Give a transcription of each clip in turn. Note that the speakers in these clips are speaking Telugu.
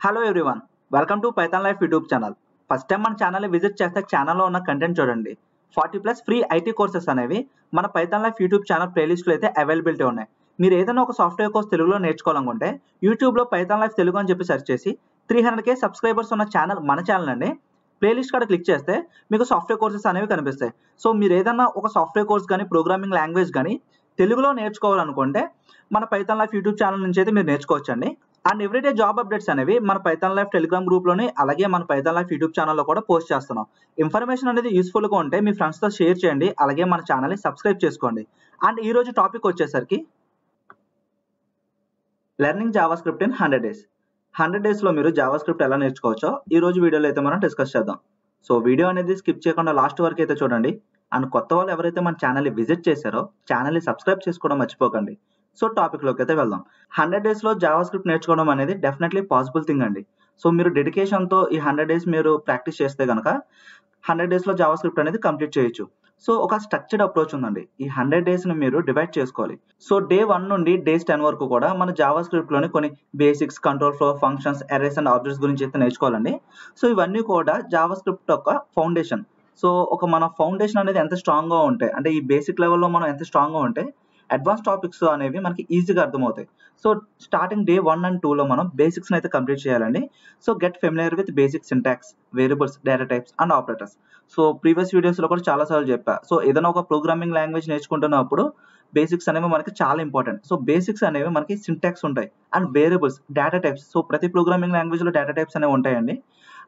Hello everyone, welcome to Python life YouTube channel. First time మన ఛానల్ని విజిట్ చేస్తే ఛానల్లో ఉన్న కంటెంట్ చూడండి. 40+ ఫ్రీ ఐటీ కోర్సెస్ అనేవి మన పైథాన్ లైఫ్ యూట్యూబ్ ఛానల్ ప్లేలిస్ట్లో అయితే అవైలబిలిటీ ఉన్నాయి. మీరు ఏదైనా ఒక సాఫ్ట్వేర్ కోర్స్ తెలుగులో నేర్చుకోవాలనుకుంటే యూట్యూబ్లో పైథాన్ లైఫ్ తెలుగు అని చెప్పి సెర్చ్ చేసి 300K సబ్స్క్రైబర్స్ ఉన్న ఛానల్ మన ఛానల్ అండి. ప్లేలిస్ట్ కాడ క్లిక్ చేస్తే మీకు సాఫ్ట్వేర్ కోర్సెస్ అనేవి కనిపిస్తాయి. సో మీరు ఏదైనా ఒక సాఫ్ట్వేర్ కోర్స్ కానీ ప్రోగ్రామింగ్ లాంగ్వేజ్ కానీ తెలుగులో నేర్చుకోవాలనుకుంటే మన పైథాన్ లైఫ్ యూట్యూబ్ ఛానల్ నుంచి అయితే మీరు నేర్చుకోవచ్చండి. అండ్ ఎవ్రీడే జాబ్ అప్డేట్స్ అనేవి మన పైథాన్ లైఫ్ టెలిగ్రామ్ గ్రూప్లోని అలాగే మన పైథాన్ లైఫ్ యూట్యూబ్ ఛానల్లో కూడా పోస్ట్ చేస్తున్నాం. ఇన్ఫర్మేషన్ అనేది యూస్ఫుల్గా ఉంటే మీ ఫ్రెండ్స్తో షేర్ చేయండి, అలాగే మన ఛానల్ని సబ్స్క్రైబ్ చేసుకోండి. అండ్ ఈ రోజు టాపిక్ వచ్చేసరికి learning Java script in 100 days. 100 daysలో మీరు జావా స్క్రిప్ట్ ఎలా నేర్చుకోవచ్చో ఈ రోజు వీడియోలో అయితే మనం డిస్కస్ చేద్దాం. సో వీడియో అనేది స్కిప్ చేయకుండా లాస్ట్ వరకు అయితే చూడండి. అండ్ కొత్త వాళ్ళు ఎవరైతే మన ఛానల్ని విజిట్ చేశారో ఛానల్ని సబ్స్క్రైబ్ చేసుకోవడం మర్చిపోకండి. సో టాపిక్లోకి అయితే వెళ్దాం. 100 daysలో జావా స్క్రిప్ట్ నేర్చుకోవడం అనేది డెఫినెట్లీ పాసిబుల్ థింగ్ అండి. సో మీరు డెడికేషన్తో ఈ 100 days మీరు ప్రాక్టీస్ చేస్తే కనుక 100 daysలో జావా స్క్రిప్ట్ అనేది కంప్లీట్ చేయొచ్చు. సో ఒక స్ట్రక్చర్డ్ అప్రోచ్ ఉందండి. ఈ 100 daysని మీరు డివైడ్ చేసుకోవాలి. సో డే 1 నుండి డే 10 వరకు కూడా మన జావా స్క్రిప్ట్లోని కొన్ని basics, control flow, functions, arrays and objects గురించి అయితే నేర్చుకోవాలండి. సో ఇవన్నీ కూడా జావా స్క్రిప్ట్ యొక్క ఫౌండేషన్. సో మన ఫౌండేషన్ అనేది ఎంత స్ట్రాంగ్గా ఉంటే, అంటే ఈ బేసిక్ లెవెల్లో మనం ఎంత స్ట్రాంగ్గా ఉంటే అడ్వాన్స్ టాపిక్స్ అనేవి మనకి ఈజీగా అర్థమవుతాయి. సో స్టార్టింగ్ డే 1 and 2లో మనం బేసిక్స్ని అయితే కంప్లీట్ చేయాలండి. So get familiar with basic syntax, variables, data types and operators. So previous వీడియోస్లో కూడా చాలాసార్లు చెప్పా. సో ఏదైనా ఒక ప్రోగ్రామింగ్ లాంగ్వేజ్ నేర్చుకుంటున్నప్పుడు బేసిక్స్ అనేవి మనకి చాలా ఇంపార్టెంట్. సో బేసిక్స్ అనేవి మనకి సింటాక్స్ ఉంటాయి and variables, data types. So ప్రతి ప్రోగ్రామింగ్ లాంగ్వేజ్లో డేటా టైప్స్ అనేవి ఉంటాయండి.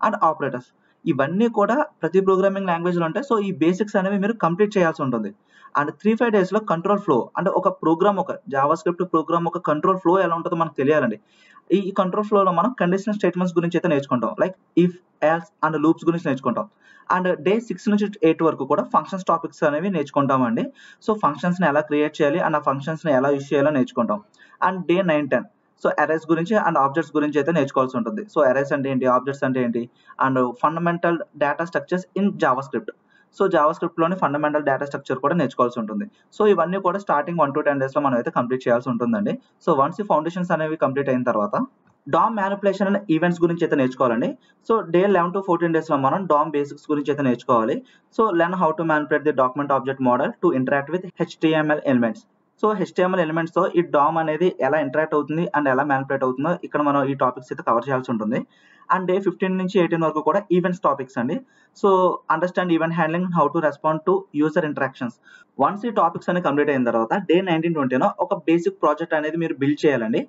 అండ్ ఆపరేటర్స్, ఇవన్నీ కూడా ప్రతి ప్రోగ్రామింగ్ లాంగ్వేజ్లో ఉంటాయి. సో ఈ బేసిక్స్ అనేవి మీరు కంప్లీట్ చేయాల్సి ఉంటుంది. అండ్ 3-5 daysలో కంట్రోల్ ఫ్లో, అంటే ఒక ప్రోగ్రామ్, ఒక జావా స్క్రిప్ట్ ప్రోగ్రామ్ ఒక కంట్రోల్ ఫ్లో ఎలా ఉంటుందో మనకు తెలియాలండి. ఈ కంట్రోల్ ఫ్లోలో మనం కండిషనల్ స్టేట్మెంట్స్ గురించి అయితే నేర్చుకుంటాం. Like if, else and loops గురించి నేర్చుకుంటాం. అండ్ డే 6 నుంచి 8 వరకు కూడా ఫంక్షన్స్ టాపిక్స్ అనేవి నేర్చుకుంటామండి. సో ఫంక్షన్స్ని ఎలా క్రియేట్ చేయాలి అండ్ ఆ ఫంక్షన్స్ని ఎలా యూజ్ చేయాలో నేర్చుకుంటాం. అండ్ డే 9-10 సో అరేస్ గురించి అండ్ ఆబ్జెక్ట్స్ గురించి అయితే నేర్చుకోవాల్సి ఉంటుంది. సో అరేస్ అంటే ఏంటి, ఆబ్జెక్ట్స్ అంటే ఏంటి, and fundamental data structures in JavaScript. So జావా స్క్రిప్ట్లోని ఫండమెంటల్ డేటా స్ట్రక్చర్ కూడా నేర్చుకోవాల్సి ఉంటుంది. సో ఇవన్నీ కూడా స్టార్టింగ్ 1 to 10 daysలో మనం అయితే కంప్లీట్ చేయాల్సి ఉంటుందండి. సో వన్స్ ఈ ఫౌండేషన్స్ అనేవి కంప్లీట్ అయిన తర్వాత డామ్ మ్యానిపులేషన్ అండ్ ఈవెంట్స్ గురించి అయితే నేర్చుకోవాలండి. సో డే 11 to 14 daysలో మనం డామ్ బేసిక్స్ గురించి అయితే నేర్చుకోవాలి. So learn how to manipulate the document object model to interact with HTML elements. So HTML ఎలిమెంట్స్తో ఈ డామ్ అనేది ఎలా ఇంటరాక్ట్ అవుతుంది అండ్ ఎలా మ్యానిపులేట్ అవుతుందో ఇక్కడ మనం ఈ టాపిక్స్ అయితే కవర్ చేయాల్సి ఉంటుంది. అండ్ డే 15 నుంచి 18 వరకు కూడా ఈవెంట్స్ టాపిక్స్ అండి. So understand event handling, how to respond to user interactions. Once ఈ టాపిక్స్ అనేవి కంప్లీట్ అయిన తర్వాత డే 19-20 ఒక బేసిక్ ప్రాజెక్ట్ అనేది మీరు బిల్డ్ చేయాలండి.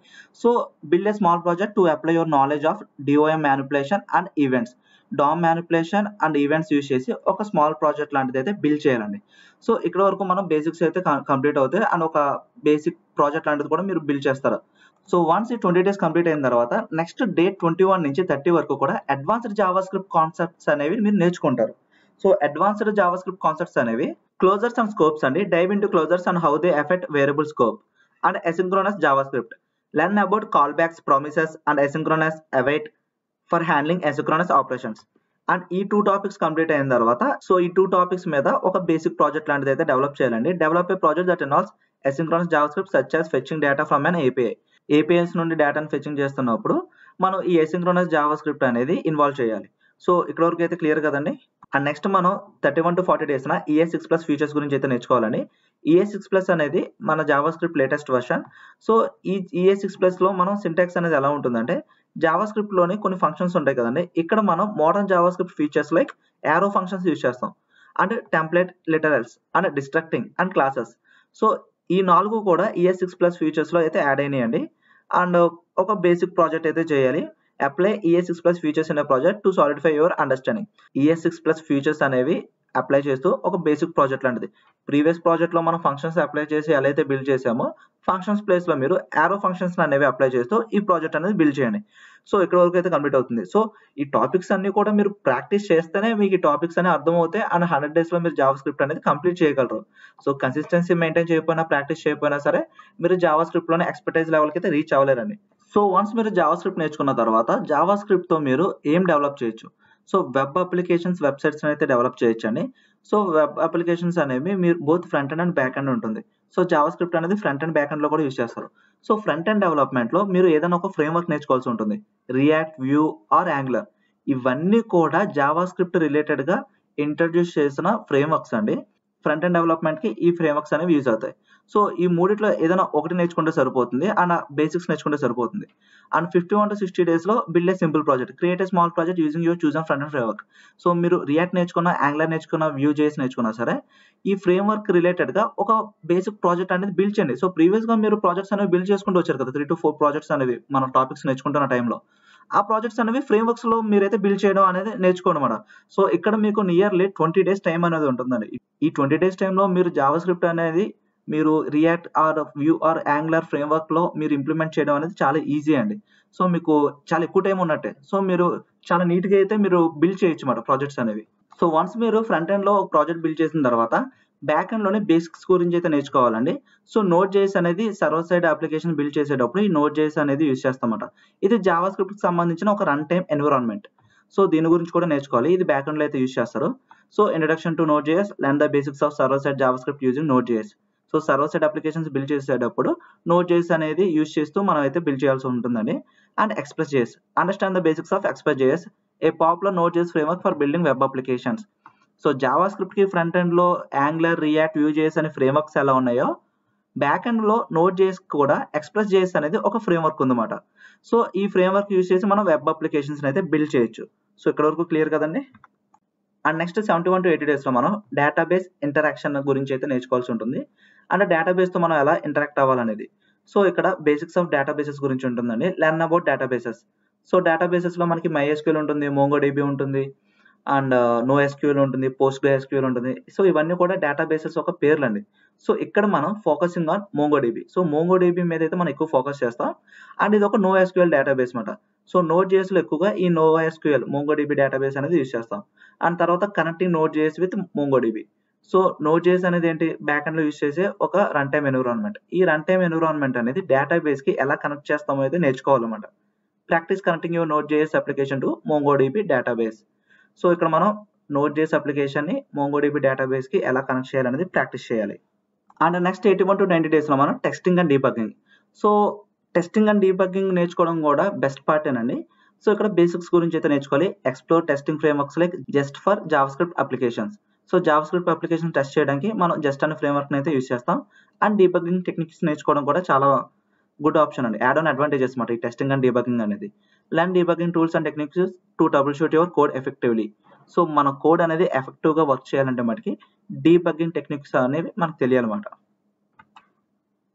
So build a small project to apply your knowledge of DOM manipulation and events. DOM manipulation and events use చేసి ఒక స్మాల్ ప్రాజెక్ట్ లాంటిది అయితే బిల్డ్ చేయాలండి. సో ఇక్కడ వరకు మనం బేసిక్స్ అయితే కంప్లీట్ అవుతాయి అండ్ ఒక బేసిక్ ప్రాజెక్ట్ లాంటిది కూడా మీరు బిల్డ్ చేస్తారు. సో వన్స్ ఈ 20 days కంప్లీట్ అయిన తర్వాత నెక్స్ట్ డే 21 నుంచి 30 వరకు కూడా అడ్వాన్స్డ్ జావా స్క్రిప్ట్ కాన్సెప్ట్స్ అనేవి మీరు నేర్చుకుంటారు. So advanced JavaScript concepts అనేవి క్లోజర్స్ అండ్ స్కోప్స్ అండి. Dive into closures and how they affect variable scope and asynchronous JavaScript. Learn about callbacks, promises and asynchronous await for handling asynchronous operations. And ఈ 2 టాపిక్స్ కంప్లీట్ అయిన తర్వాత సో ఈ 2 టాపిక్స్ మీద ఒక బేసిక్ ప్రాజెక్ట్ లాంటిది అయితే డెవలప్ చేయాలండి. Develop a project that involves asynchronous JavaScript such as fetching data from an API. APIs నుండి డేటాను ఫెచింగ్ చేస్తున్నప్పుడు మనం ఈ అసింక్రోనస్ జావా స్క్రిప్ట్ అనేది ఇన్వాల్వ్ చేయాలి. సో ఇక్కడ వరకు అయితే క్లియర్ కదండి. అండ్ నెక్స్ట్ మనం 31 to 40 days ES6+ ఫీచర్స్ గురించి అయితే నేర్చుకోవాలండి. ES6+ అనేది మన Java script latest version. So ఈ ES6+లో మనం సింటాక్స్ అనేది ఎలా ఉంటుందంటే జావా స్క్రిప్ట్లోని కొన్ని ఫంక్షన్స్ ఉంటాయి కదండి. ఇక్కడ మనం modern JavaScript features like arrow functions use చేస్తాం and template, literals and destructing and classes. So ఈ 4 కూడా ES6+ ఫీచర్స్లో అయితే యాడ్ అయినాయండి. అండ్ ఒక బేసిక్ ప్రాజెక్ట్ అయితే చేయాలి. Apply ES6+ features in a project to solidify your understanding. ES6+ features అనేవి అప్లై చేస్తూ ఒక బేసిక్ ప్రాజెక్ట్ లాంటిది. ప్రీవియస్ ప్రాజెక్ట్లో మనం ఫంక్షన్స్ అప్లై చేసి ఎలా అయితే బిల్డ్ చేసామో ఫంక్షన్స్ ప్లేస్లో మీరు యారో ఫంక్షన్స్ అనేవి అప్లై చేస్తూ ఈ ప్రాజెక్ట్ అనేది బిల్డ్ చేయండి. సో ఇక్కడ వరకు అయితే కంప్లీట్ అవుతుంది. సో ఈ టాపిక్స్ అన్ని కూడా మీరు ప్రాక్టీస్ చేస్తేనే మీకు ఈ టాపిక్స్ అనేవి అర్థమవుతాయి అండ్ 100 daysలో మీరు జావా స్క్రిప్ట్ అనేది కంప్లీట్ చేయగలరు. సో కన్సిస్టెన్సీ మెయింటైన్ చేయకపోయినా, ప్రాక్టీస్ చేయకపోయినా సరే మీరు జావా స్క్రిప్ట్లోనే ఎక్స్పర్టైజ్ లెవెల్కి అయితే రీచ్ అవ్వలేరండి. సో వన్స్ మీరు జావా స్క్రిప్ట్ నేర్చుకున్న తర్వాత జావా స్క్రిప్ట్తో మీరు ఏం డెవలప్ చేయొచ్చు. సో వెబ్ అప్లికేషన్స్, వెబ్సైట్స్ అయితే డెవలప్ చేయొచ్చండి. సో వెబ్ అప్లికేషన్స్ అనేవి మీరు both front end and back end ఉంటుంది. సో జావా స్క్రిప్ట్ అనేది ఫ్రంట్ అండ్ బ్యాక్ ఎండ్లో కూడా యూజ్ చేస్తారు. సో ఫ్రంట్ ఎండ్ డెవలప్మెంట్లో మీరు ఏదైనా ఒక ఫ్రేమ్వర్క్ నేర్చుకోవాల్సి ఉంటుంది. రియాక్ట్, వ్యూ ఆర్ యాంగులర్ ఇవన్నీ కూడా జావా స్క్రిప్ట్ రిలేటెడ్గా ఇంట్రడ్యూస్ చేసిన ఫ్రేమ్వర్క్స్ అండి. ఫ్రంట్ ఎండ్ డెవలప్మెంట్కి ఈ ఫ్రేమ్వర్క్స్ అనేవి యూజ్ అవుతాయి. సో ఈ మూడిట్లో ఏదైనా ఒకటి నేర్చుకుంటే సరిపోతుంది అండ్ బేసిక్స్ నేర్చుకుంటే సరిపోతుంది. అండ్ 51 to 60 డేస్లో build a simple project, create a small project using your chosen front end framework. So మీరు రియాక్ట్ నేర్చుకున్నా, యాంగులర్ నేర్చుకున్నా, వ్యూ జేఎస్ నేర్చుకున్నా సరే ఈ ఫ్రేమ్వర్క్ రిలేటెడ్గా ఒక బేసిక్ ప్రాజెక్ట్ అనేది బిల్డ్ చేయండి. సో ప్రీవియస్గా మీరు ప్రాజెక్ట్స్ అనేవి బిల్డ్ చేసుకుంటూ వచ్చారు కదా, 3 to 4 ప్రాజెక్ట్స్ అనేవి మన టాపిక్స్ నేర్చుకుంటున్న టైంలో. ఆ ప్రాజెక్ట్స్ అనేవి ఫ్రేమ్వర్క్స్ లో మీరైతే బిల్డ్ చేయడం అనేది నేర్చుకోనమాట. సో ఇక్కడ మీకు నియర్లీ 20 డేస్ టైం అనేది ఉంటుందండి. ఈ 20 డేస్ టైంలో మీరు జావా స్క్రిప్ట్ అనేది మీరు React or Vue or Angular framework లో మీరు ఇంప్లిమెంట్ చేయడం అనేది చాలా ఈజీ అండి. సో మీకు చాలా ఎక్కువ టైం ఉన్నట్టే. సో మీరు చాలా నీట్ గా అయితే మీరు బిల్డ్ చేయొచ్చు అన్నమాట ప్రాజెక్ట్స్ అనేవి. సో వన్స్ మీరు ఫ్రంట్ ఎండ్ లో ఒక ప్రాజెక్ట్ బిల్డ్ చేసిన తర్వాత బ్యాక్ ఎండ్ లోనే బేసిక్స్ గురించి అయితే నేర్చుకోవాలండి. సో నోడ్ జేఎస్ అనేది సర్వర్ సైడ్ అప్లికేషన్ బిల్డ్ చేసేటప్పుడు ఈ నోడ్ జేఎస్ అనేది యూజ్ చేస్తామట. ఇది జావా స్క్రిప్ట్ కి సంబంధించిన ఒక రన్ టైమ్ ఎన్విరాన్మెంట్. సో దీని గురించి కూడా నేర్చుకోవాలి. ఇది బ్యాక్ ఎండ్ లో అయితే యూజ్ చేస్తారు. So introduction to node JS, learn the basics of server side Java script using node JS. So server side applications build చేసేటప్పుడు నోడ్ జేఎస్ అనేది యూజ్ చేస్తూ మనం అయితే బిల్డ్ చేయాల్సి ఉంటుందండి. And express JS, understand the basics of express JS, a popular node JS framework for building web applications. So Java script కి ఫ్రంట్ ఎండ్ లో యాంగులర్, రియాక్ట్, వ్యూ జేఎస్ అనే ఫ్రేమ్వర్క్స్ ఎలా ఉన్నాయో బ్యాక్ ఎండ్ లో నోడ్ జేఎస్ కూడా ఎక్స్ప్రెస్ జేఎస్ అనేది ఒక ఫ్రేమ్వర్క్ ఉందన్నమాట. సో ఈ ఫ్రేమ్వర్క్ యూజ్ చేసి మనం వెబ్ అప్లికేషన్స్ అయితే బిల్డ్ చేయొచ్చు. సో ఇక్కడ వరకు క్లియర్ కదండి. అండ్ నెక్స్ట్ 71 to 80 డేస్ లో మనం డేటాబేస్ ఇంటరాక్షన్ గురించి అయితే నేర్చుకోవాల్సి ఉంటుంది. అంటే డేటాబేస్ తో మనం ఎలా ఇంటరాక్ట్ అవ్వాలనేది. సో ఇక్కడ బేసిక్స్ ఆఫ్ డేటాబేసెస్ గురించి ఉంటుందండి. Learn about databases. So databases లో మనకి MySQL ఉంటుంది, MongoDB ఉంటుంది, అండ్ NoSQL ఉంటుంది, PostgreSQL ఉంటుంది. సో ఇవన్నీ కూడా డేటాబేసెస్ ఒక పేర్లు అండి. సో ఇక్కడ మనం focusing on MongoDB. So MongoDB మీద అయితే మనం ఎక్కువ ఫోకస్ చేస్తాం. అండ్ ఇది ఒక NoSQL డేటాబేస్ మాట. సో Node.js లో ఎక్కువగా ఈ NoSQL MongoDB డేటాబేస్ అనేది యూజ్ చేస్తాం. అండ్ తర్వాత connecting Node.js with MongoDB. So Node.js అనేది ఏంటి, బ్యాక్ ఎండ్ లో యూజ్ చేసే ఒక రన్ టైమ్ ఎన్విరాన్మెంట్. ఈ రన్ టైమ్ ఎన్విరాన్మెంట్ అనేది డేటాబేస్ కి ఎలా కనెక్ట్ చేస్తామో అయితే నేర్చుకోవాలన్నమాట. Practice connecting your Node.js application to MongoDB database. So ఇక్కడ మనం Node.js అప్లికేషన్ ని MongoDB డేటాబేస్ కి ఎలా కనెక్ట్ చేయాలనేది ప్రాక్టీస్ చేయాలి. అండ్ నెక్స్ట్ 81 to 90 డేస్ లో మనం testing and debugging. So testing and debugging నేర్చుకోవడం కూడా బెస్ట్ పార్టేనండి. సో ఇక్కడ బేసిక్స్ గురించి అయితే నేర్చుకోవాలి. Explore testing frameworks like just for Java script applications. So Java script application test చేయడానికి మనం జస్ట్ అనే ఫ్రేమ్వర్క్ అయితే యూజ్ చేస్తాం. అండ్ డీబగ్గింగ్ టెక్నిక్స్ నేర్చుకోవడం కూడా చాలా గుడ్ ఆప్షన్ అండి. యాడ్ ఆన్ అడ్వాంటేజెస్ మాట ఈ టెస్టింగ్ అండ్ డీబగ్గింగ్ అనేది. Learn debugging tools and techniques to trouble shoot your code effectively. So మన కోడ్ అనేది ఎఫెక్టివ్ గా వర్క్ చేయాలంటే మనకి డీబగ్గింగ్ టెక్నిక్స్ అనేవి మనకు తెలియాలన్నమాట.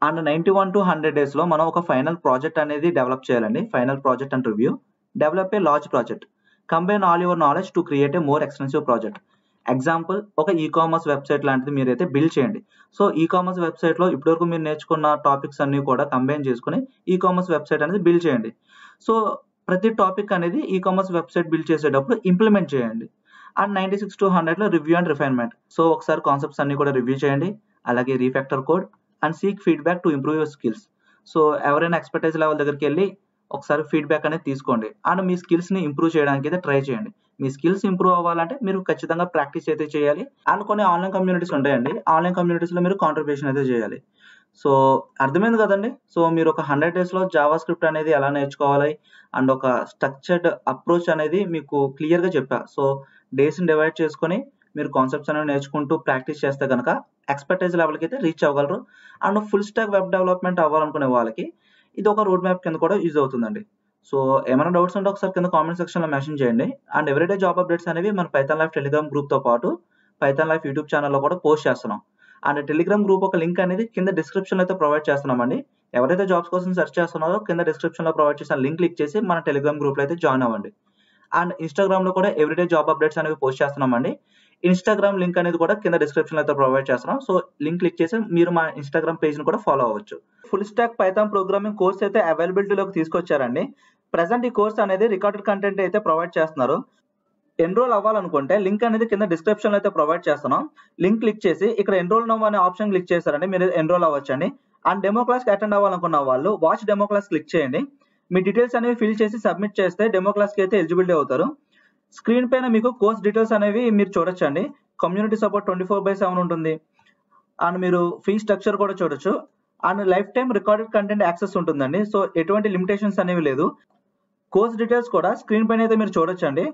అండ్ 91 to 100 డేస్ లో మనం ఒక ఫైనల్ ప్రాజెక్ట్ అనేది డెవలప్ చేయాలండి. Final project and review. Develop a large project. Combine all your knowledge to create a more extensive project. Example, ఒక ఈకామర్స్ వెబ్సైట్ లాంటిది మీరైతే బిల్డ్ చేయండి. సో ఈకామర్స్ వెబ్సైట్ లో ఇప్పటివరకు మీరు నేర్చుకున్న టాపిక్స్ అన్ని కూడా కంబైన్ చేసుకుని ఈకామర్స్ వెబ్సైట్ అనేది బిల్డ్ చేయండి. సో ప్రతి టాపిక్ అనేది ఈకామర్స్ వెబ్సైట్ బిల్డ్ చేసేటప్పుడు ఇంప్లిమెంట్ చేయండి. అండ్ 96 to 100 లో రివ్యూ అండ్ రిఫైన్మెంట్. సో ఒకసారి కాన్సెప్ట్స్ అన్ని కూడా రివ్యూ చేయండి. అలాగే refactor code and seek feedback to improve your skills. So ఎవరైనా ఎక్స్పర్టైజ్ లెవెల్ దగ్గరికి వెళ్ళి ఒకసారి ఫీడ్బ్యాక్ అనేది తీసుకోండి. అండ్ మీ స్కిల్స్ ని ఇంప్రూవ్ చేయడానికి అయితే ట్రై చేయండి. మీ స్కిల్స్ ఇంప్రూవ్ అవ్వాలంటే మీరు ఖచ్చితంగా ప్రాక్టీస్ అయితే చేయాలి. అండ్ కొన్ని ఆన్లైన్ కమ్యూనిటీస్ ఉంటాయండి. ఆన్లైన్ కమ్యూనిటీస్ లో మీరు కాంట్రిబ్యూషన్ అయితే చేయాలి. సో అర్థమైంది కదండి. సో మీరు ఒక 100 డేస్ లో జావా స్క్రిప్ట్ అనేది ఎలా నేర్చుకోవాలి అండ్ ఒక స్ట్రక్చర్డ్ అప్రోచ్ అనేది మీకు క్లియర్ గా చెప్పా. సో డేస్ ని డివైడ్ చేసుకొని మీరు కాన్సెప్ట్స్ అనేవి నేర్చుకుంటూ ప్రాక్టీస్ చేస్తే కనుక ఎక్స్పర్టైజ్ లెవెల్కి అయితే రీచ్ అవ్వగలరు. And full stack web development అవ్వాలనుకునే వాళ్ళకి ఇది ఒక రోడ్ మ్యాప్ కింద కూడా యూజ్ అవుతుందండి. సో ఏమైనా డౌట్స్ ఉంటే ఒకసారి కింద కామెంట్ సెక్షన్ లో మెన్షన్ చేయండి. అండ్ ఎవ్రీడే జాబ్ అప్డేట్స్ అనేవి మన పైథాన్ లైఫ్ టెలిగ్రామ్ గ్రూప్ తో పాటు పైథాన్ లైఫ్ యూట్యూబ్ ఛానల్లో కూడా పోస్ట్ చేస్తున్నాం. అండ్ టెలిగ్రామ్ గ్రూప్ ఒక లింక్ అనేది కింద డిస్క్రిప్షన్ లో అయితే ప్రొవైడ్ చేస్తున్నామండి. ఎవరైతే జాబ్స్ కోసం సెర్చ్ చేస్తున్నారో కింద డిస్క్రిప్షన్ లో ప్రొవైడ్ చేసిన లింక్ క్లిక్ చేసి మన టెలిగ్రామ్ గ్రూప్ లో అయితే జాయిన్ అవ్వండి. అండ్ ఇన్స్టాగ్రామ్ లో కూడా ఎవ్రీడే జాబ్ అప్డేట్స్ అనేవి పోస్ట్ చేస్తున్నామండి. ఇన్స్టాగ్రామ్ లింక్ అనేది కూడా కింద డిస్క్రిప్షన్ లో అయితే ప్రొవైడ్ చేస్తున్నాం. సో లింక్ క్లిక్ చేసి మీరు మా ఇన్స్టాగ్రామ్ పేజ్ ని కూడా ఫాలో అవ్వచ్చు. Full stack Python programming course అయితే అవైలబిలిటీలోకి తీసుకొచ్చారండి. ప్రెసెంట్ ఈ కోర్స్ అనేది రికార్డెడ్ కంటెంట్ అయితే ప్రొవైడ్ చేస్తున్నారు. ఎన్రోల్ అవ్వాలనుకుంటే లింక్ అనేది కింద డిస్క్రిప్షన్ లో అయితే ప్రొవైడ్ చేస్తున్నాం. లింక్ క్లిక్ చేసి ఇక్కడ ఎన్రోల్ నౌ అనే ఆప్షన్ క్లిక్ చేశారంటే మీరు ఎన్రోల్ అవ్వచ్చండి. అండ్ డెమో క్లాస్ కి అటెండ్ అవ్వాలనుకున్న వాళ్ళు వాచ్ డెమో క్లాస్ క్లిక్ చేయండి. మీ డీటెయిల్స్ అనేవి ఫిల్ చేసి సబ్మిట్ చేస్తే డెమో క్లాస్ కి అయితే ఎలిజిబిలిటీ అవుతారు. స్క్రీన్ పైన మీకు కోర్స్ డీటెయిల్స్ అనేవి మీరు చూడొచ్చండి. కమ్యూనిటీ సపోర్ట్ 24/7 ఉంటుంది. అండ్ మీరు ఫీ స్ట్రక్చర్ కూడా చూడొచ్చు. And life time recorded content access ఉంటుందండి. సో ఎటువంటి లిమిటేషన్స్ అనేవి లేదు. కోర్స్ డీటెయిల్స్ కూడా స్క్రీన్ పైన అయితే మీరు చూడొచ్చండి.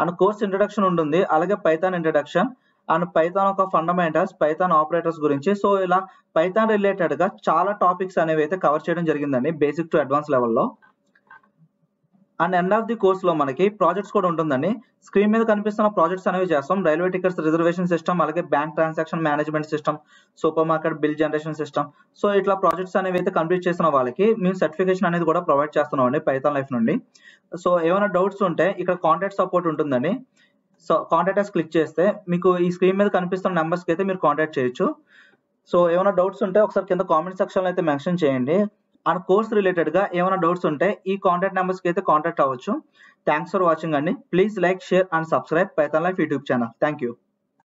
అండ్ కోర్స్ ఇంట్రడక్షన్ ఉంటుంది, అలాగే పైథాన్ ఇంట్రడక్షన్ అండ్ పైథాన్ ఒక ఫండమెంటల్స్, పైథాన్ ఆపరేటర్స్ గురించి. సో ఇలా పైథాన్ రిలేటెడ్ గా చాలా టాపిక్స్ అనేవి అయితే కవర్ చేయడం జరిగిందండి, బేసిక్ టు అడ్వాన్స్ లెవెల్లో. And end of the course లో మనకి ప్రాజెక్ట్స్ కూడా ఉంటుందండి. స్క్రీన్ మీద కనిపిస్తున్న ప్రాజెక్ట్స్ అనేవి చేస్తాం. రైల్వే టికెట్స్ రిజర్వేషన్ సిస్టమ్, అలాగే bank transaction management system, super market bill generation system. So ఇట్లా ప్రాజెక్ట్స్ అనేవి అయితే కంప్లీట్ చేసిన వాళ్ళకి మేము సర్టిఫికేషన్ అనేది కూడా ప్రొవైడ్ చేస్తున్నాం అండి పైథాన్ లైఫ్ నుండి. సో ఏమైనా డౌట్స్ ఉంటే ఇక్కడ కాంటాక్ట్ సపోర్ట్ ఉంటుందండి. సో కాంటాక్ట్ క్లిక్ చేస్తే మీకు ఈ స్క్రీన్ మీద కనిపిస్తున్న నెంబర్స్ కి అయితే మీరు కాంటాక్ట్ చేయొచ్చు. సో ఏమైనా డౌట్స్ ఉంటే ఒకసారి కింద కామెంట్ సెక్షన్ లో అయితే మెన్షన్ చేయండి. అండ్ కోర్స్ రిలేటెడ్ గా ఏమైనా డౌట్స్ ఉంటే ఈ కాంటాక్ట్ నెంబర్స్ కి అయితే కాంటాక్ట్ అవ్వచ్చు. థ్యాంక్స్ ఫర్ వాచింగ్ అండి. Please like, share and subscribe Python life YouTube channel. Thank you.